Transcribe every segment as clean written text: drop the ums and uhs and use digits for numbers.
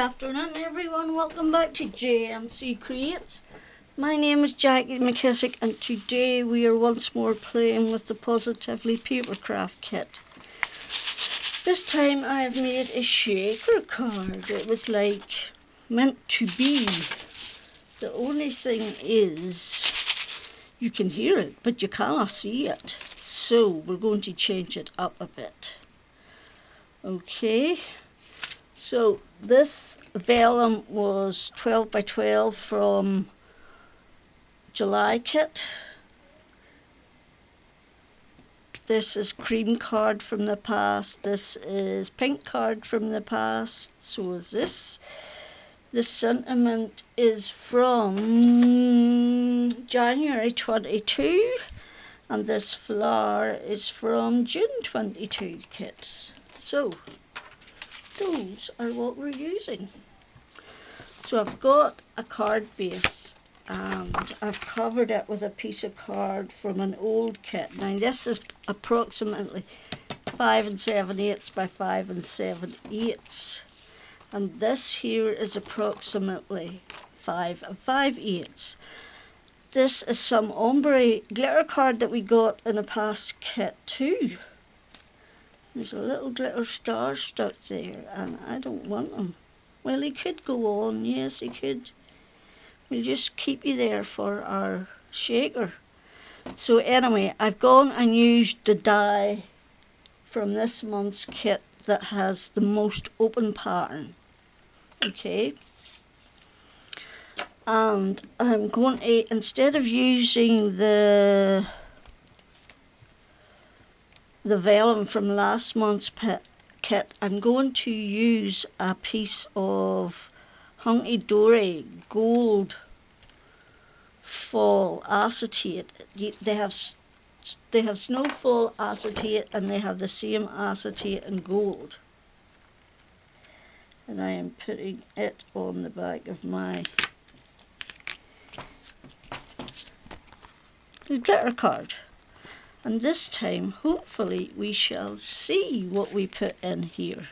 afternoon everyone, welcome back to JMC Creates. My name is Jackie McKissick and today we are once more playing with the Positively Papercraft kit. This time I have made a shaker card. It was like meant to be. The only thing is you can hear it but you cannot see it. So we're going to change it up a bit. Okay. So this vellum was 12 by 12 from July kit. This is cream card from the past. This is pink card from the past. So is this. The sentiment is from January 22 and this flower is from June 22 kits. So those are what we're using. So I've got a card base and I've covered it with a piece of card from an old kit. Now this is approximately 5 7/8 by 5 7/8, and this here is approximately 5 5/8. This is some ombre glitter card that we got in a past kit too. There's a little glitter star stuck there and I don't want them. Well, he could go on, yes he could. We'll just keep you there for our shaker. So anyway, I've gone and used the die from this month's kit that has the most open pattern. Okay. And I'm going to, instead of using the vellum from last month's kit, I'm going to use a piece of Hunky Dory gold fall acetate. They have snowfall acetate and they have the same acetate in gold. And I am putting it on the back of my glitter card. And this time, hopefully, we shall see what we put in here.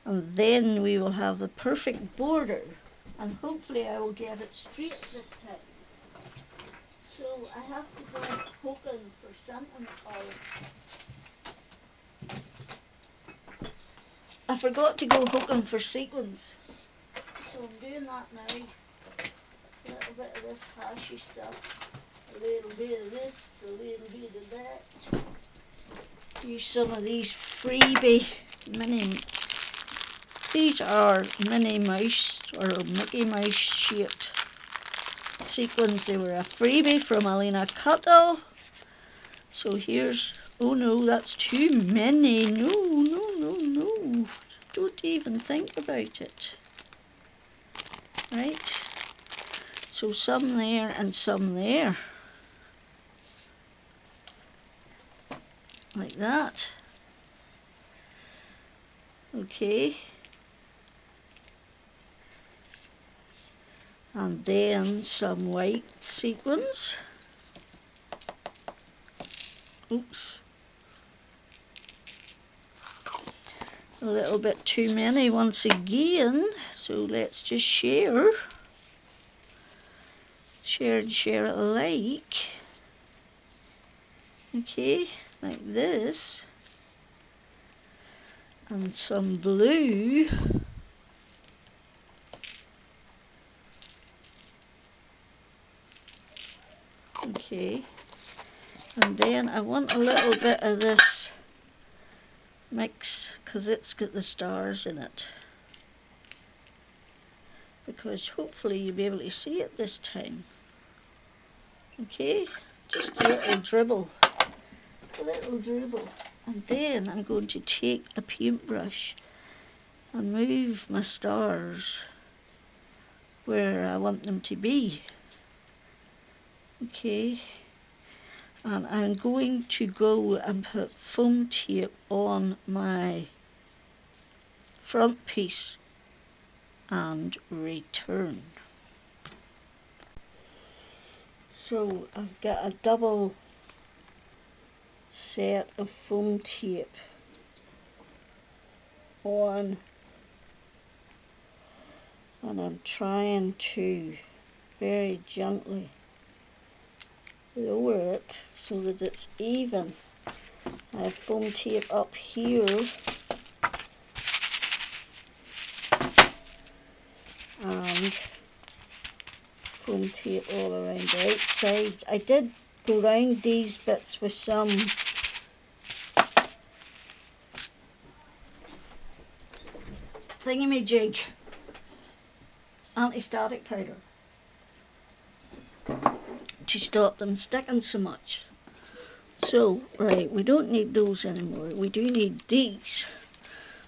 And then we will have the perfect border. And hopefully I will get it straight this time. So I have to go poking for something. I forgot to go hooking for sequins. So I'm doing that now. A little bit of this hashy stuff. A little bit of this, a little bit of that. Use some of these freebie these are Minnie Mouse or Mickey Mouse shaped sequins. They were a freebie from Alina Cuttle. So here's, oh no, that's too many. No. Don't even think about it. Right? So some there and some there. Like that. Okay. And then some white sequins. Oops. A little bit too many once again. So let's just share. Share and share it alike. Okay. Like this, and some blue, okay, and then I want a little bit of this mix because it's got the stars in it, because hopefully you'll be able to see it this time. Okay, just a little dribble. And then I'm going to take a paintbrush and move my stars where I want them to be. Okay, and I'm going to go and put foam tape on my front piece and return. So I've got a double set of foam tape on and I'm trying to very gently lower it so that it's even. I have foam tape up here and foam tape all around the outsides. I did go round these bits with some thingamajig anti-static powder to stop them sticking so much. So, right, we don't need those anymore. We do need these.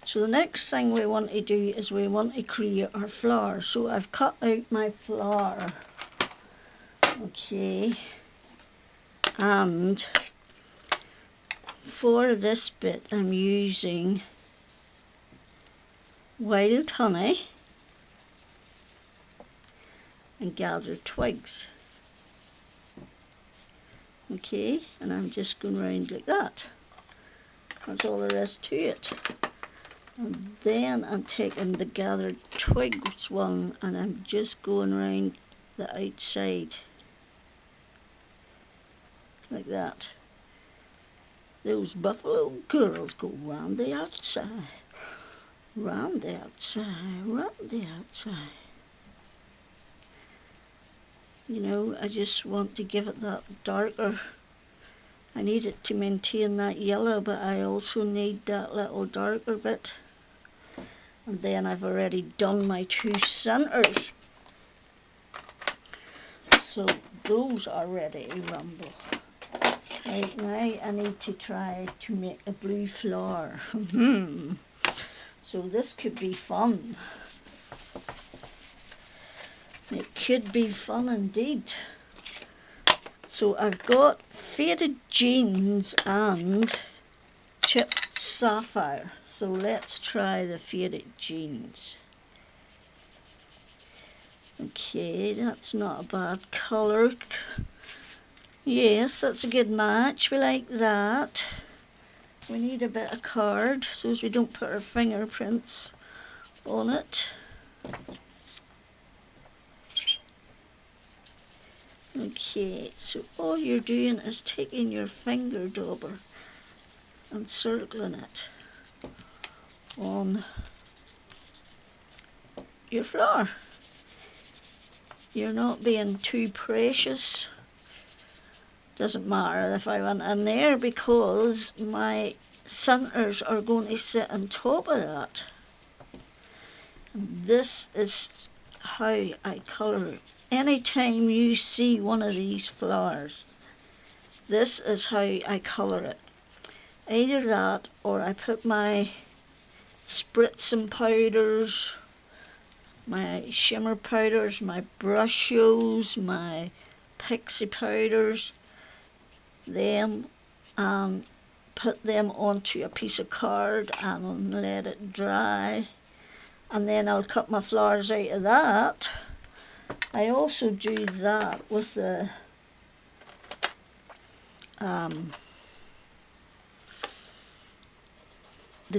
So the next thing we want to do is we want to create our flower. So I've cut out my flower. Okay. And for this bit I'm using wild honey and gathered twigs. Okay, and I'm just going round like that. That's all there is to it. And then I'm taking the gathered twigs one and I'm just going round the outside like that. Those buffalo girls go round the outside, round the outside, round the outside. You know, I just want to give it that darker. I need it to maintain that yellow, but I also need that little darker bit. And then I've already done my two centres. So those are ready to rumble. Right, now I need to try to make a blue flower. So this could be fun. It could be fun indeed. So I've got faded jeans and chipped sapphire. So let's try the faded jeans. Okay, that's not a bad colour. Yes, that's a good match. We like that. We need a bit of card so as we don't put our fingerprints on it. Okay, so all you're doing is taking your finger dauber and circling it on your flower. You're not being too precious. Doesn't matter if I went in there because my centres are going to sit on top of that. And this is how I colour it. Anytime you see one of these flowers, this is how I colour it. Either that or I put my spritzing powders, my shimmer powders, my brushes, my pixie powders, them, and put them onto a piece of card and let it dry. And then I'll cut my flowers out of that. I also do that with the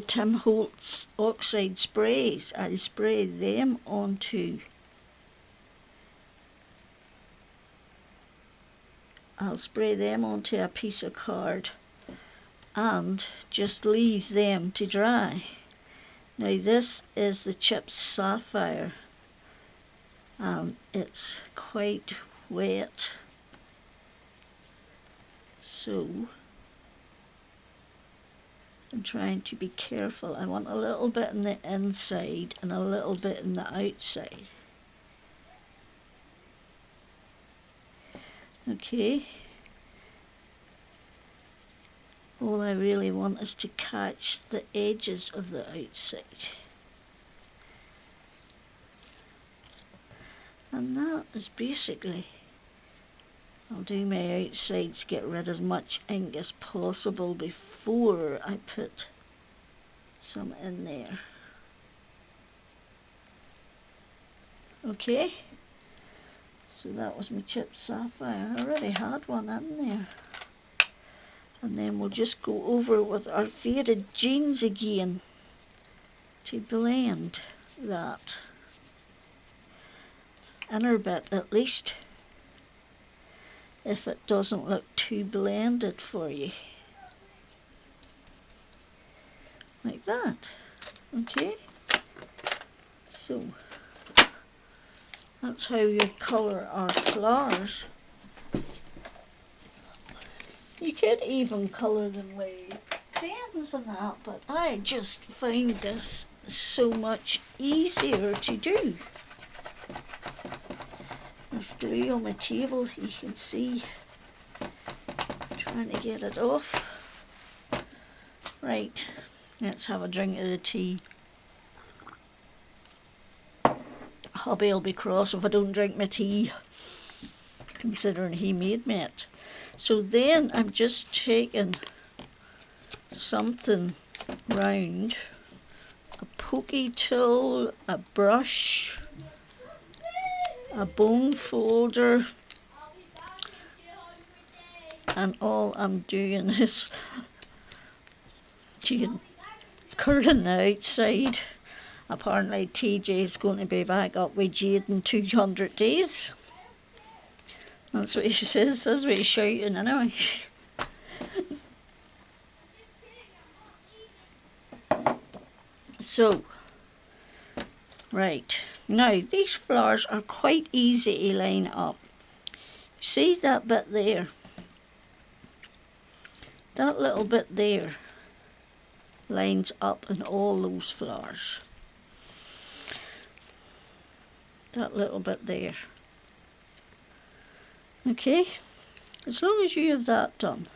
Tim Holtz oxide sprays. I spray them onto, I'll spray them onto a piece of card and just leave them to dry. Now this is the chipped sapphire and it's quite wet, so I'm trying to be careful. I want a little bit in the inside and a little bit in the outside. Okay, all I really want is to catch the edges of the outside. And that is basically, I'll do my outside to get rid as much ink as possible before I put some in there. Okay, so that was my chipped sapphire. I already had one in there. And then we'll just go over with our faded jeans again to blend that. inner bit at least, if it doesn't look too blended for you. Like that. Okay, so that's how you colour our flowers. You could even colour them with pens and that, but I just find this so much easier to do. There's glue on my table, you can see. Trying to get it off. Right, let's have a drink of the tea. Hubby'll be cross if I don't drink my tea, considering he made me it. So then I'm just taking something round, a pokey tool, a brush, a bone folder, and all I'm doing is curling the outside. Apparently TJ's going to be back up with Jade in 200 days. That's what he says, that's what he's shouting anyway. So, right, now these flowers are quite easy to line up. See that bit there? That little bit there lines up in all those flowers. That little bit there. Okay, as long as you have that done,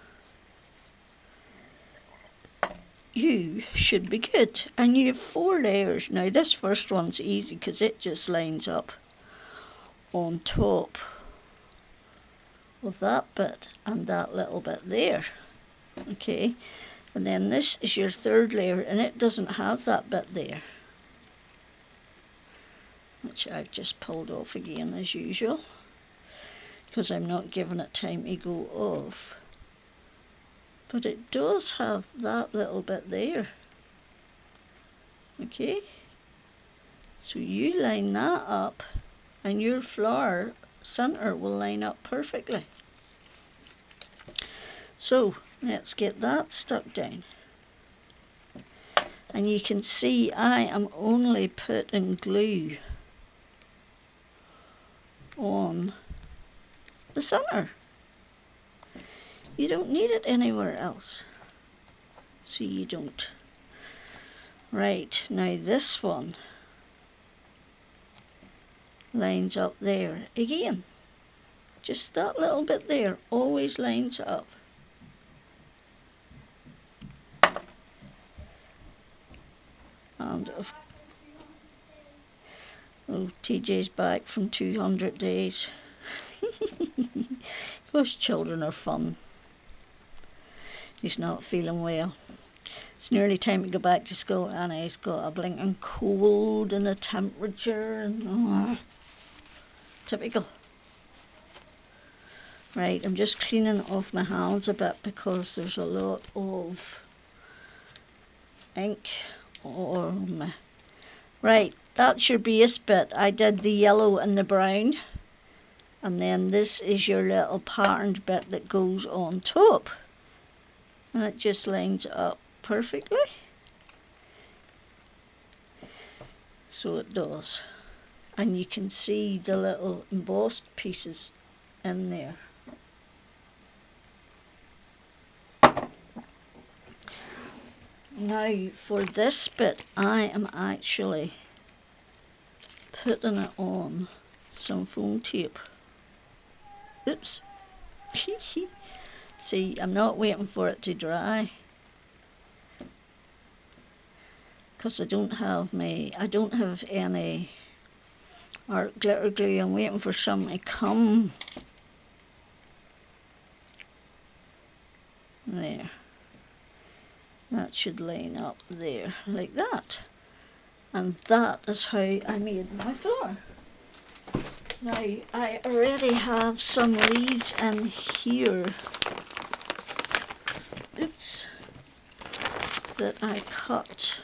you should be good. And you have 4 layers. Now this first one's easy because it just lines up on top of that bit and that little bit there. Okay, and then this is your 3rd layer and it doesn't have that bit there, which I've just pulled off again as usual because I'm not giving it time to go off. But it does have that little bit there. Okay, so you line that up and your flower centre will line up perfectly. So let's get that stuck down. And you can see I am only putting glue on the centre. You don't need it anywhere else, so you don't. Right, now this one lines up there again. Just that little bit there always lines up. And TJ's back from 200 days. Those children are fun. He's not feeling well. It's nearly time to go back to school and he's got a blinking cold and a temperature and typical. Right, I'm just cleaning off my hands a bit because there's a lot of ink on my... Right, that's your base bit. I did the yellow and the brown, and then this is your little patterned bit that goes on top, and it just lines up perfectly. So it does, and you can see the little embossed pieces in there. Now for this bit I am actually putting it on some foam tape. Oops. See, I'm not waiting for it to dry because I don't have any art glitter glue. I'm waiting for some to come. There. That should line up there like that. And that is how I made my flower. Now I already have some leaves in here. Oops. That I cut.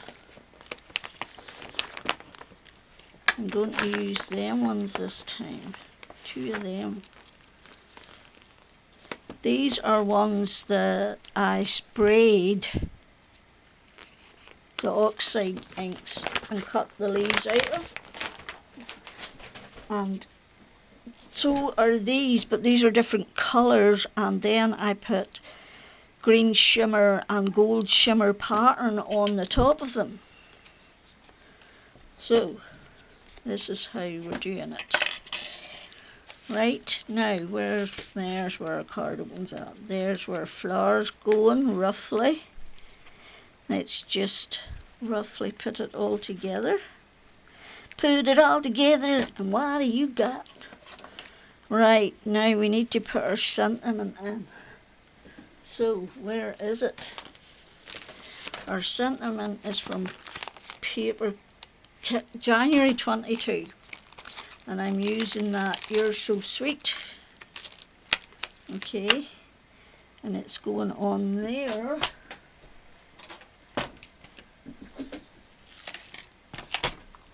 I'm going to use them ones this time. 2 of them. These are ones that I sprayed the oxide inks and cut the leaves out of. And so are these, but these are different colours, and then I put green shimmer and gold shimmer pattern on the top of them. So this is how we're doing it. Right, now there's where our card opens up. There's where flowers going roughly. Let's just roughly put it all together. Put it all together, and what do you got? Right, now we need to put our sentiment in. So where is it? Our sentiment is from January 22. And I'm using that You're So Sweet. Okay, and it's going on there.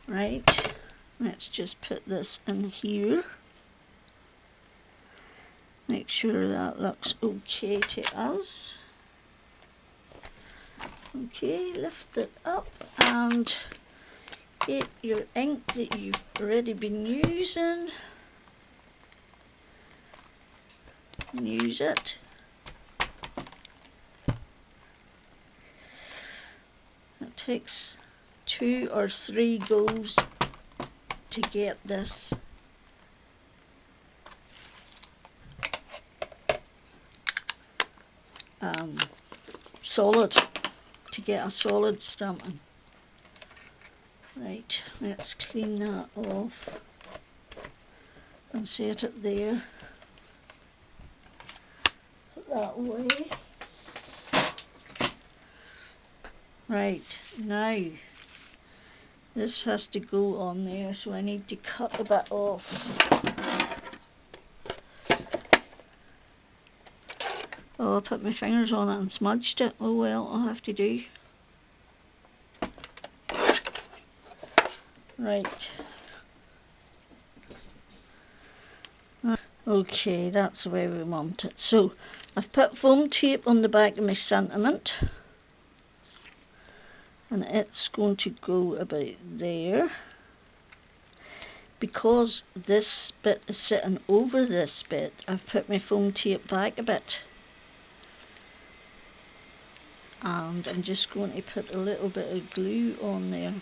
Right, let's just put this in here. Make sure that looks okay to us. Okay, lift it up and get your ink that you've already been using and use it. It takes 2 or 3 goes to get this solid, to get a solid stamping. Right, let's clean that off and set it there. Put that away. Right, now this has to go on there, so I need to cut a bit off. Oh, I put my fingers on it and smudged it. Oh well, I'll have to do. Right. Okay, that's the way we want it. So, I've put foam tape on the back of my sentiment. And it's going to go about there. Because this bit is sitting over this bit, I've put my foam tape back a bit. And I'm just going to put a little bit of glue on there.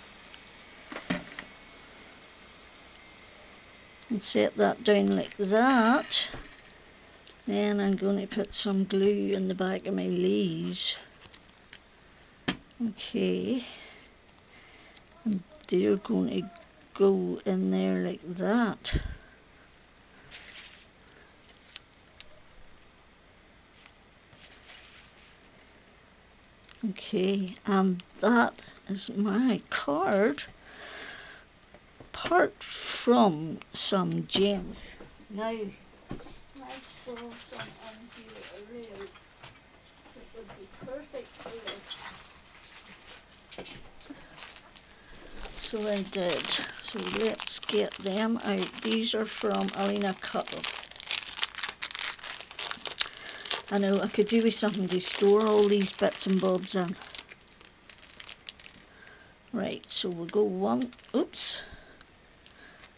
And set that down like that. Then I'm going to put some glue in the back of my leaves. Okay. And they're going to go in there like that. Okay, and that is my card, apart from some gems. Now, I saw some in here earlier that would be perfect for this. So I did. So let's get them out. These are from Alina Cutler. I know I could do with something to store all these bits and bobs in. Right, so we'll go one, oops,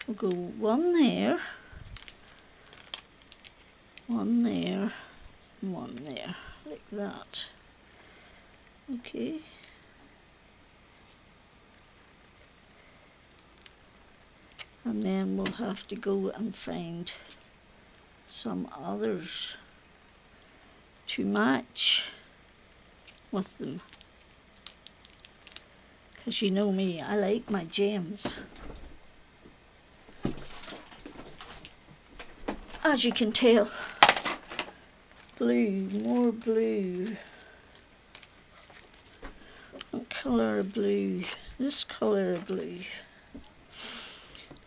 we'll go one there, one there, and one there, like that. Okay. And then we'll have to go and find some others to match with them. Because you know me, I like my gems. As you can tell. Blue, more blue. What colour of blue? This colour of blue.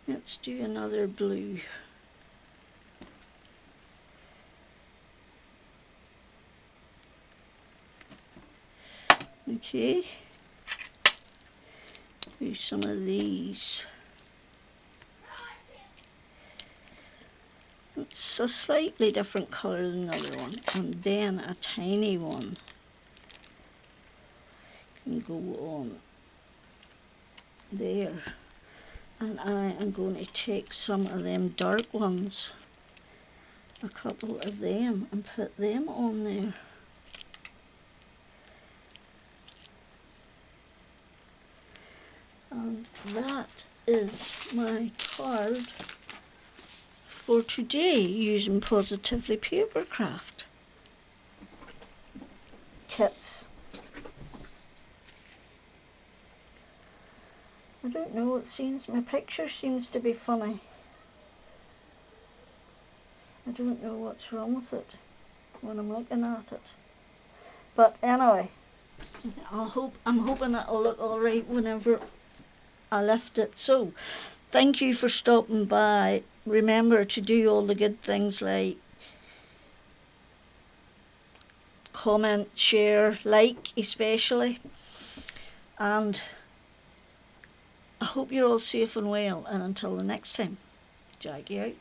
Let's do another blue. Okay. Do some of these. it's a slightly different colour than the other one, and then a tiny one can go on there. And I am going to take some of them dark ones, a couple of them, and put them on there. And that is my card for today using Positively Papercraft kits. I don't know, it seems my picture seems to be funny. I don't know what's wrong with it when I'm looking at it. But anyway, I'm hoping it'll look alright whenever I lift it. So, thank you for stopping by. Remember to do all the good things like comment, share, like especially. And I hope you're all safe and well, and until the next time, Jackie out.